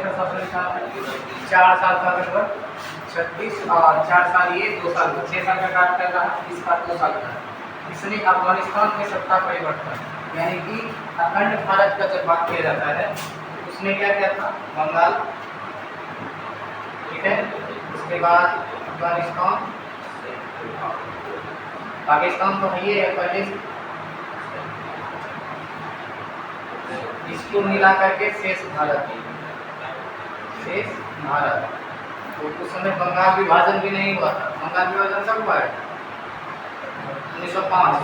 का शासनकाल 4 साल का लगभग 36 और 4 साल ये 2 साल 6 साल का कार्यकाल रहा, इसका 2 साल का। इसने अफगानिस्तान में सत्ता परिवर्तन यानी कि अखंड भारत का जब बात किया जाता है उसने क्या किया था, बंगाल, ठीक है, उसके बाद अफगानिस्तान, पाकिस्तान तो है ही है पहले, इसको मिला करके शेष भारत, तो उस समय बंगाल विभाजन भी नहीं हुआ था। बंगाल विभाजन कब हुआ है? 1905,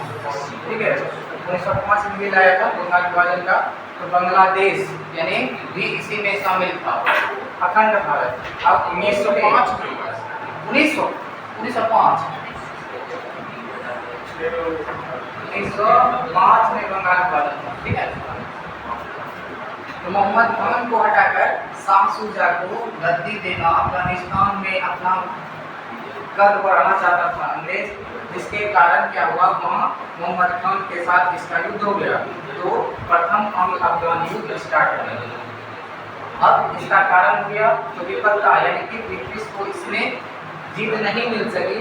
ठीक है, 1905 में बिल आया था बंगाल विभाजन का। तो बांग्लादेश यानी भी इसी में शामिल था, अखंड भारत। अब 1905 में बंगाल विभाजन था, ठीक है। तो मोहम्मद खान को हटाकर शाह शुजा को गद्दी देना, अफगानिस्तान में अपना कद बढ़ाना चाहता था अंग्रेज, जिसके कारण क्या हुआ, वहाँ मोहम्मद खान के साथ इसका युद्ध हो गया। तो प्रथम अंग्लो अफगान युद्ध स्टार्ट हो गया। अब इसका कारण हो गया तो विफलता, यानी कि ब्रिटिश को इसमें जीत नहीं मिल सकी।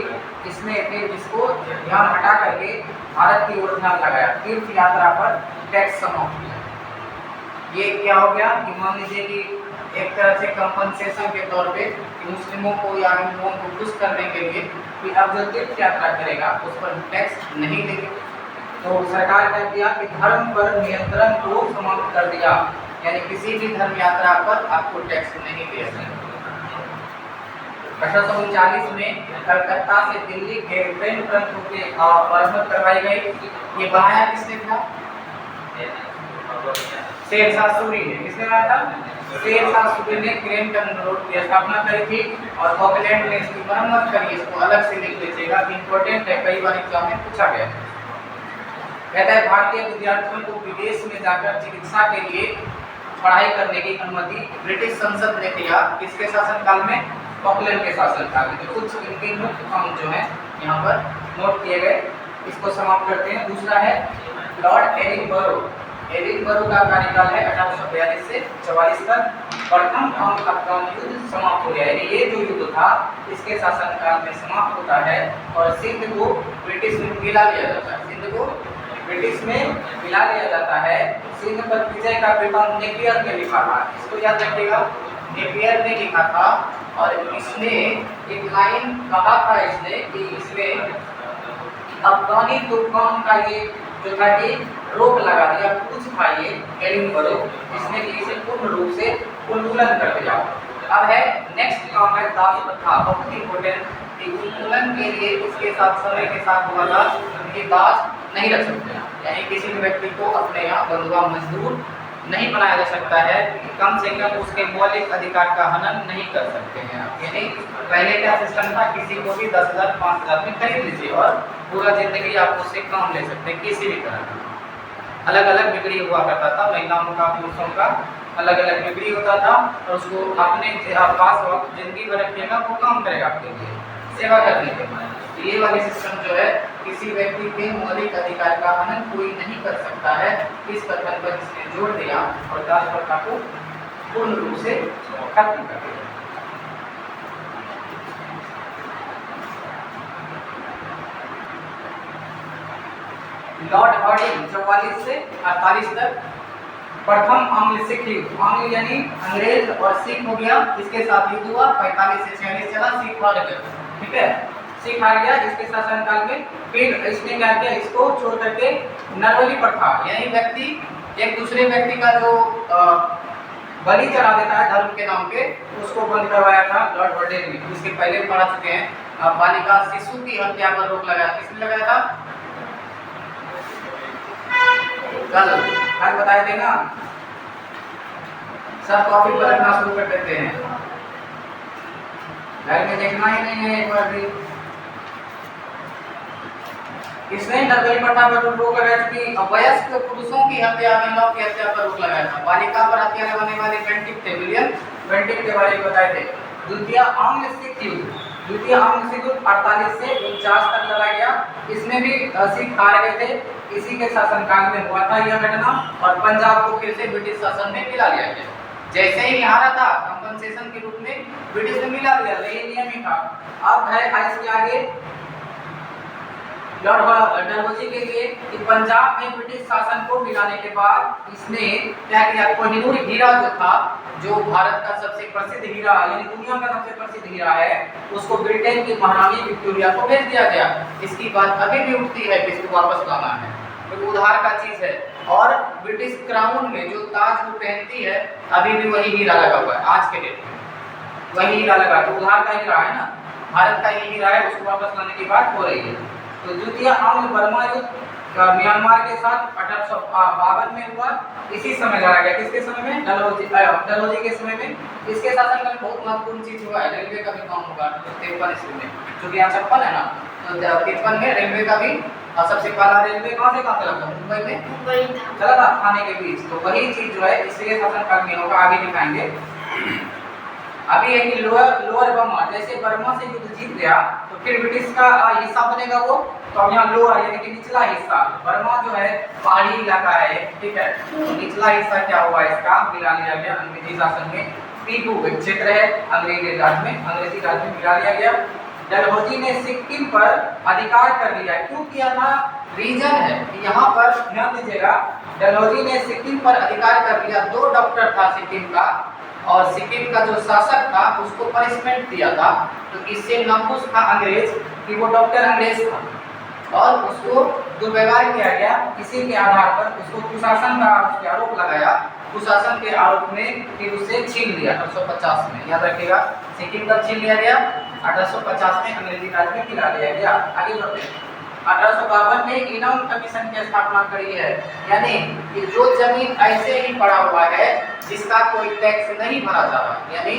इसने फिर इसको ध्यान हटा करके भारत की ओर ध्यान लगाया, तीर्थ यात्रा पर टैक्स समाप्त किया। ये क्या हो गया कि मान लीजिए कि एक तरह से कंपनसेशन के तौर पे कि मुस्लिमों को या हिंदुओं को खुश करने के लिए कि अब जो तीर्थ यात्रा करेगा उस पर टैक्स नहीं देंगे। तो सरकार ने किया कि धर्म पर नियंत्रण को समाप्त कर दिया, यानी किसी भी धर्म यात्रा पर आपको टैक्स नहीं दिया जाएगा। 1839 में कलकत्ता से दिल्ली के ट्रेन प्रंथों की मरम्मत करवाई गई। ये बनाया किसने था? शेरशाह सूरी ने। किसने बनाया था? शेरशाह सूरी ने क्रेमटन रोड की स्थापना करी थी और ऑकलैंड ने इसकी मरम्मत करी। इसको अलग से लिख लीजिएगा, इंपॉर्टेंट है, कई बार एग्जाम में पूछा गया। कहता है भारतीय विद्यार्थियों को विदेश में जाकर चिकित्सा के लिए पढ़ाई करने की अनुमति ब्रिटिश संसद ने दिया। किसके शासनकाल में? ऑकलैंड के शासनकाल में। तो कुछ इनके मुख्य काम जो है यहाँ पर नोट किए गए, इसको समाप्त करते हैं। दूसरा है लॉर्ड एडिनबरो। एडिनबरो का कार्यकाल है 1842 से 44 तक। प्रथम अंग्लो अफगान युद्ध समाप्त हो गया, यानी ये जो युद्ध था इसके शासनकाल में समाप्त होता है और सिंध को ब्रिटिश में मिला लिया जाता है। सिंध को ब्रिटिश में मिला लिया जाता है। सिंध पर विजय का पेपर नेपियर ने लिखा था, इसको याद रखिएगा, नेपियर ने लिखा था। और इसने एक लाइन कहा था इसने कि इसमें अफगानी तूफान का ये जो था कि रोक लगा दिया, कुछ था ये एडिनबरो, जिसने कि इसे पूर्ण रूप से उन्मूलन कर दिया। अब है नेक्स्ट काम है दास प्रथा, बहुत इंपोर्टेंट। उन्मूलन के लिए इसके साथ समय के साथ हुआ था कि दास नहीं रख सकते, यानी किसी भी व्यक्ति को अपने यहाँ बंधुआ मजदूर नहीं बनाया जा सकता है, कम से कम उसके मौलिक अधिकार का हनन नहीं कर सकते हैं आप। यानी पहले क्या सिस्टम था, किसी को भी 10,000 5,000 में खरीद लीजिए और पूरा जिंदगी आप उससे काम ले सकते हैं किसी भी तरह का। अलग अलग बिक्री हुआ करता था, महिलाओं का पुरुषों का अलग अलग बिक्री होता था और उसको अपने पास वक्त जिंदगी भर रखिएगा, वो काम करेगा आपके लिए सेवा करने के बाद। ये वाली सिस्टम जो है किसी व्यक्ति के मौलिक अधिकार का हनन कोई नहीं कर सकता है, इस कथन पर इसने जोड़ दिया और दास प्रथा को पूर्ण रूप से खत्म कर दिया। लॉर्ड हार्डिंग 44 से 48 तक। प्रथम आंग्ल सिख युद्ध, आंग्ल यानी अंग्रेज और सिख हो गया, इसके साथ युद्ध हुआ। 45 से 46 चला, सिख हार गया, ठीक है, सिख हार गया इसके शासनकाल में। फिर इसने क्या किया, इसको छोड़ करके नरबली प्रथा, यानी व्यक्ति एक दूसरे व्यक्ति का जो बलि चढ़ा देता है धर्म के नाम पे, उसको बंद करवाया था लॉर्ड हार्डिंग ने। इसके पहले पढ़ा चुके हैं। बालिका शिशु की हत्या पर रोक लगाया, किसने लगाया था? कल बताए थे ना, सब कॉपी पर रखना शुरू कर देते हैं, घर में देखना ही नहीं है एक बार भी। इसने नरबली प्रथा पर रोक लगाई थी। वयस्क पुरुषों की हत्या, महिलाओं की हत्या पर रोक लगाया था। बालिका पर हत्या लगाने वाले बेंटिक थे, विलियम बेंटिक के बारे में बताए थे। द्वितीय आंग्ल सिख युद्ध, द्वितीय आंग्ल सिख युद्ध 48 से 49 तक लड़ा गया। इसमें भी सिख हार गए थे, इसी के शासनकाल में हुआ था यह घटना और पंजाब को फिर से ब्रिटिश शासन में मिला लिया गया। जैसे ही हारा था कंपनसेशन के रूप में ब्रिटिश ने मिला दिया, ये नियम ही था। अब है इसके आगे लॉर्ड डलहौजी के लिए कि पंजाब में ब्रिटिश शासन को मिलाने के बाद इसने क्या किया, कोहिनूर हीरा जो था, जो भारत का सबसे प्रसिद्ध हीरा यानी दुनिया का सबसे प्रसिद्ध हीरा है, उसको ब्रिटेन की महारानी विक्टोरिया को भेज दिया गया। इसकी बात अभी भी उठती है कि इसको वापस लाना है, तो उधार का चीज है। और ब्रिटिश क्राउन में जो ताज वो पहनती है अभी भी वही हीरा लगा हुआ है, आज के डेट में वही हीरा लगा, तो उधार का हीरा है ना, भारत का ही हीरा है, उसको वापस लाने की बात हो रही है। तो द्वितीय आंग्ल बर्मा युद्ध म्यांमार के साथ 1852 में हुआ। इसी समय लड़ा गया, किसके समय में, डलहौजी के समय में। इसके शासन में बहुत महत्वपूर्ण चीज हुआ है, रेलवे का भी काम होगा 53 ईस्वी में, क्योंकि यहाँ 56 है ना, तो 53 में रेलवे का भी सबसे पहला रेलवे कहाँ से कहाँ चला था, मुंबई में चला था, थाने के बीच। तो वही चीज जो है इसलिए शासन काल में होगा, आगे दिखाएंगे। अभी है कि लोअर बर्मा, जैसे बर्मा से युद्ध जीत गया तो फिर ब्रिटिश का हिस्सा बनेगा वो, तो अब यहाँ लोअर यानी कि निचला हिस्सा, बर्मा जो है पहाड़ी इलाका है, ठीक है, तो निचला हिस्सा क्या हुआ इसका मिला लिया गया अंग्रेजी शासन में। पीटू क्षेत्र है अंग्रेजी राज में मिला लिया गया। डलहौजी ने सिक्किम पर अधिकार कर लिया, क्यों किया था, रीजन है कि यहाँ पर ध्यान दीजिएगा, डलहौजी ने सिक्किम पर अधिकार कर लिया। 2 डॉक्टर था सिक्किम का, और सिक्किम का जो शासक था उसको पनिशमेंट दिया था, तो इससे नाखुश था अंग्रेज कि वो डॉक्टर अंग्रेज था और उसको दुर्व्यवहार किया गया। इसी के आधार पर उसको कुशासन का उसके आरोप लगाया, कुशासन के आरोप में फिर उसे छीन लिया 1850 में, याद रखिएगा, सिक्किम का छीन लिया गया 1850 में, अंग्रेजी राज में खिला दिया गया। आगे बढ़ते हैं। 1852 में इनाम कमीशन की स्थापना करी है, यानी कि जो जमीन ऐसे ही पड़ा हुआ है जिसका कोई टैक्स नहीं भरा जा रहा, यानी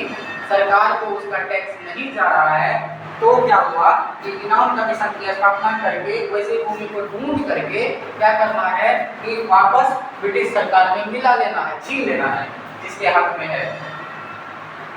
सरकार को उसका टैक्स नहीं जा रहा है, तो क्या हुआ कि इनाम कमीशन की स्थापना करके वैसे भूमि को ढूंढ करके क्या करना है कि वापस ब्रिटिश सरकार में मिला लेना है, छीन लेना है जिसके हक में है।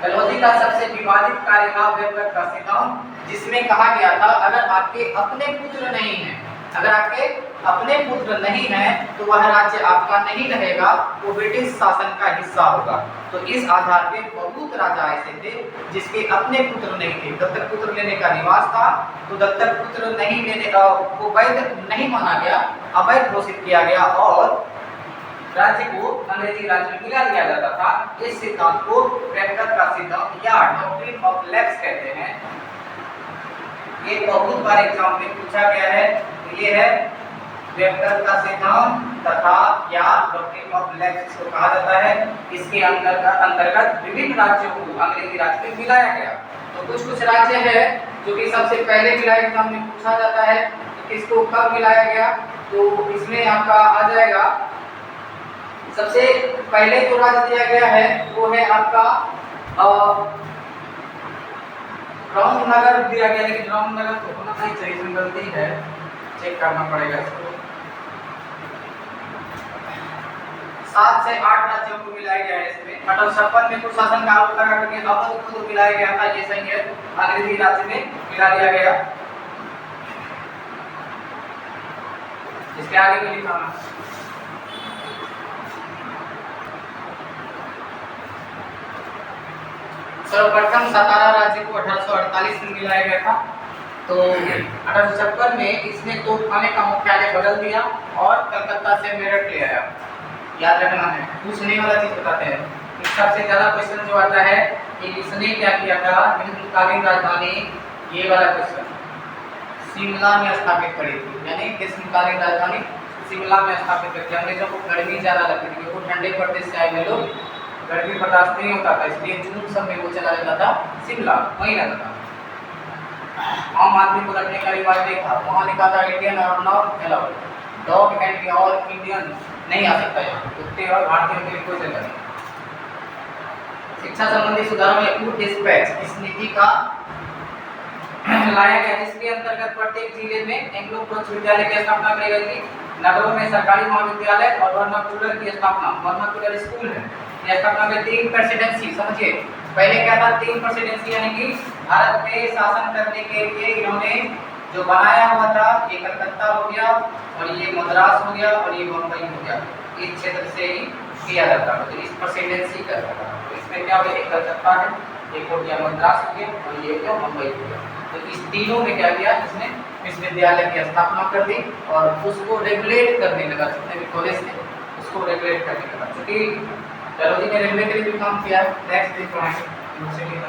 डलहौजी का सबसे विवादित कार्य था वेबकट का सिद्धांत, जिसमें कहा गया था अगर आपके अपने पुत्र नहीं हैं, अगर आपके अपने पुत्र नहीं हैं तो वह राज्य आपका नहीं रहेगा, वो ब्रिटिश शासन का हिस्सा होगा। तो इस आधार पे बहुत राजा ऐसे थे जिसके अपने पुत्र नहीं थे, दत्तक पुत्र लेने का रिवाज था, तो दत्तक पुत्र नहीं लेने का वो वैध नहीं माना गया, अवैध घोषित किया गया और राज्य को अंग्रेजी राज्य में मिला दिया जाता था। इस सिद्धांत को वेबकट का सिद्धांत या डॉक्ट्रिन ऑफ लैप्स कहते हैं। ये बहुत बार एग्जाम में पूछा गया है, तो ये है वेबकट का सिद्धांत तथा या डॉक्ट्रिन ऑफ लैप्स को कहा जाता है। इसके अंतर्गत विभिन्न राज्यों को अंग्रेजी राज्य में मिलाया गया। तो कुछ राज्य है जो कि सबसे पहले मिला एग्जाम में पूछा जाता है, तो किसको कब मिलाया गया, तो इसमें आपका आ जाएगा सबसे पहले जो राज्य दिया गया है वो है आपका रामनगर दिया गया, लेकिन रामनगर तो होना नहीं चाहिए, इसमें गलती है, चेक करना पड़ेगा इसको। 7 से 8 राज्यों को मिलाया गया है इसमें। 1856 में कुशासन का आरोप लगा करके अवध को तो मिलाया गया था, ये सही है, अंग्रेजी राज्य में मिला दिया गया। इसके आगे भी लिखा है सर्वप्रथम सतारा राज्य को 1848 में मिलाया गया था। तो 1856 में इसने तोपखाने का मुख्यालय बदल दिया और कलकत्ता से मेरठ ले आया। याद रखना है, पूछने वाला चीज बताते हैं। सबसे ज्यादा क्वेश्चन जो आता है कि इसने क्या किया था, ग्रीष्मकालीन राजधानी, ये वाला क्वेश्चन शिमला में स्थापित करी थी, यानी ग्रीष्मकालीन राजधानी शिमला में स्थापित करी थी। अंग्रेजों को गर्मी ज्यादा लगती थी, क्योंकि ठंडे प्रदेश से आए हुए लोग, गर्मी बर्दाश्त नहीं होता था, इसलिए जून सब में वो चला जाता था शिमला, वहीं रहता था। आम आदमी को रखने का रिवाज नहीं था, वहाँ लिखा था इंडियन और नॉट अलाउड, डॉग एंड और इंडियन नहीं आ सकता यहाँ, कुत्ते और भारतीयों के लिए कोई जगह नहीं। शिक्षा संबंधी सुधारों में फूड डिस्पैच इस नीति का लाया गया, जिसके अंतर्गत प्रत्येक जिले में एंग्लो फ्रेंच विद्यालय की स्थापना करी गई थी। नगरों में सरकारी महाविद्यालय और वर्नाकुलर की स्थापना, वर्नाकुलर स्कूल है, यह स्थापना में 3 प्रेसिडेंसी, समझिए पहले क्या था, 3 प्रेसिडेंसी, यानी कि भारत पे शासन करने के लिए इन्होंने जो बनाया हुआ था, ये कलकत्ता हो गया और ये मद्रास हो गया और ये बम्बई हो गया, इस क्षेत्र से ही किया जाता था, तो इस प्रेसिडेंसी का इसमें क्या हो गया, एक कलकत्ता है, एक हो गया मद्रास हो गया और ये क्या मुंबई हो गया। तो इस तीनों में क्या किया, इसने विश्वविद्यालय की स्थापना कर दी और उसको रेगुलेट करने लगा, जितने भी कॉलेज थे उसको रेगुलेट करने लगा। क्योंकि चलो जी ने रेलवे के लिए भी काम किया, नेक्स्ट देखो यूनिवर्सिटी का